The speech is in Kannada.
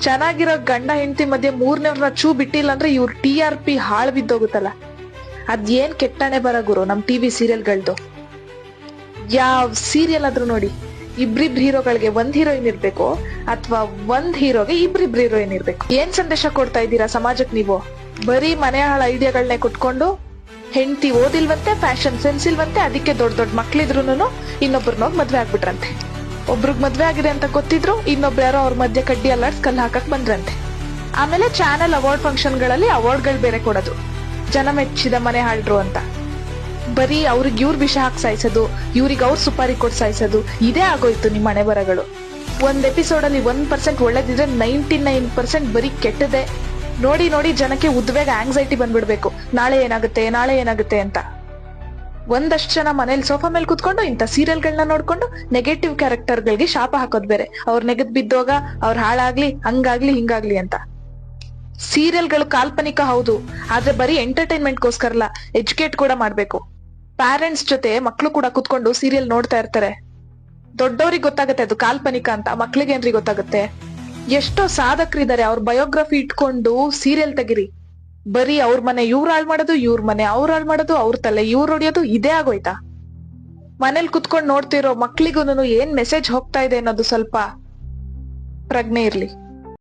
ಚೆನ್ನಾಗಿರೋ ಗಂಡ ಹೆಂಡತಿ ಮಧ್ಯೆ ಮೂರನೇವ್ರನ್ನ ಚೂ ಬಿಟ್ಟಿಲ್ಲ ಅಂದ್ರೆ ಇವ್ರ TRP ಹಾಳು ಬಿದ್ದೋಗುತ್ತಲ್ಲ. ಅದೇನ್ ಕೆಟ್ಟಣೆ ಬರ ಗುರು ನಮ್ ಟಿವಿ ಸೀರಿಯಲ್ಗಳ್ದು. ಯಾವ ಸೀರಿಯಲ್ ಆದ್ರೂ ನೋಡಿ, ಇಬ್ರಿಬ್ರು ಹೀರೋಗಳಿಗೆ ಒಂದ್ ಹೀರೋಯಿನ್ ಇರ್ಬೇಕು ಅಥವಾ ಒಂದ್ ಹೀರೋಗೆ ಇಬ್ರಿಬ್ರು ಹೀರೋಯಿನ್ ಇರ್ಬೇಕು. ಏನ್ ಸಂದೇಶ ಕೊಡ್ತಾ ಇದ್ದೀರಾ ಸಮಾಜಕ್ ನೀವು? ಬರೀ ಮನೆ ಹಾಳ ಐಡಿಯಾಗಳನ್ನೇ ಕುಟ್ಕೊಂಡು ಹೆಂಡತಿ ಓದಿಲ್ವಂತೆ, ಫ್ಯಾಷನ್ ಸೆನ್ಸ್ ಇಲ್ವಂತೆ, ಅದಕ್ಕೆ ದೊಡ್ಡ ದೊಡ್ಡ ಮಕ್ಳಿದ್ರು ಇನ್ನೊಬ್ರನ್ನೋಗ್ ಮದ್ವೆ ಆಗ್ಬಿಟ್ರಂತೆ. ಒಬ್ರಿಗ್ ಮದ್ವೆ ಆಗಿದೆ ಅಂತ ಗೊತ್ತಿದ್ರು ಇನ್ನೊಬ್ರು ಯಾರೋ ಅವ್ರ ಮಧ್ಯೆ ಕಡ್ಡಿ ಅಲ್ಲಾಡ್ಸ್ ಕಲ್ ಹಾಕಕ್ ಬಂದ್ರಂತೆ. ಆಮೇಲೆ ಚಾನೆಲ್ ಅವಾರ್ಡ್ ಫಂಕ್ಷನ್ ಗಳಲ್ಲಿ ಅವಾರ್ಡ್ಗಳು ಬೇರೆ ಕೊಡೋದು, ಜನ ಮೆಚ್ಚಿದ ಮನೆ ಹಾಳ್ರು ಅಂತ. ಬರೀ ಅವ್ರಿಗೆ ಇವ್ರ ವಿಷ ಹಾಕಿ ಸಾಯಿಸೋದು, ಇವ್ರಿಗೆ ಅವ್ರ ಸುಪಾರಿ ಕೊಟ್ಟು ಸಾಯಿಸೋದು, ಇದೇ ಆಗೋಯ್ತು ನಿಮ್ಮ ಮನೆ ಬರಗಳು. ಒಂದ್ ಎಪಿಸೋಡ್ ಅಲ್ಲಿ 1% ಒಳ್ಳೇದಿದ್ರೆ 99% ಬರೀ ಕೆಟ್ಟದೆ. ನೋಡಿ ನೋಡಿ ಜನಕ್ಕೆ ಉದ್ವೇಗ, ಆಂಗ್ಸೈಟಿ ಬಂದ್ಬಿಡ್ಬೇಕು, ನಾಳೆ ಏನಾಗುತ್ತೆ ಅಂತ. ಒಂದಷ್ಟು ಜನ ಮನೇಲಿ ಸೋಫಾ ಮೇಲೆ ಕುತ್ಕೊಂಡು ಇಂಥ ಸೀರಿಯಲ್ಗಳನ್ನ ನೋಡ್ಕೊಂಡು ನೆಗೆಟಿವ್ ಕ್ಯಾರೆಕ್ಟರ್ಗಳಿಗೆ ಶಾಪ ಹಾಕೋದ್ ಬೇರೆ. ಅವ್ರ ನೆಗದ್ ಬಿದ್ದೋಗ, ಅವ್ರ ಹಾಳಾಗ್ಲಿ, ಹಂಗಾಗ್ಲಿ ಹಿಂಗಾಗ್ಲಿ ಅಂತ. ಸೀರಿಯಲ್ಗಳು ಕಾಲ್ಪನಿಕ ಹೌದು, ಆದ್ರೆ ಬರೀ ಎಂಟರ್ಟೈನ್ಮೆಂಟ್ಗೋಸ್ಕರಲ್ಲ, ಎಜುಕೇಟ್ ಕೂಡ ಮಾಡ್ಬೇಕು. ಪ್ಯಾರೆಂಟ್ಸ್ ಜೊತೆ ಮಕ್ಳು ಕೂಡ ಕುತ್ಕೊಂಡು ಸೀರಿಯಲ್ ನೋಡ್ತಾ ಇರ್ತಾರೆ. ದೊಡ್ಡವ್ರಿಗೆ ಗೊತ್ತಾಗತ್ತೆ ಅದು ಕಾಲ್ಪನಿಕ ಅಂತ, ಮಕ್ಳಿಗೇನ್ರಿ ಗೊತ್ತಾಗುತ್ತೆ? ಎಷ್ಟೋ ಸಾಧಕರಿದ್ದಾರೆ, ಅವ್ರ ಬಯೋಗ್ರಫಿ ಇಟ್ಕೊಂಡು ಸೀರಿಯಲ್ ತೆಗಿರಿ. ಬರೀ ಅವ್ರ ಮನೆ ಇವ್ರು ಹಾಳ್ ಮಾಡೋದು, ಇವ್ರ ಮನೆ ಅವ್ರು ಹಾಳ್ ಮಾಡೋದು, ಅವ್ರ ತಲೆ ಇವ್ರು ಹೊಡಿಯೋದು, ಇದೇ ಆಗೋಯ್ತಾ? ಮನೇಲಿ ಕುತ್ಕೊಂಡು ನೋಡ್ತಿರೋ ಮಕ್ಳಿಗೂ ಏನ್ ಮೆಸೇಜ್ ಹೋಗ್ತಾ ಇದೆ ಅನ್ನೋದು ಸ್ವಲ್ಪ ಪ್ರಜ್ಞೆ ಇರ್ಲಿ.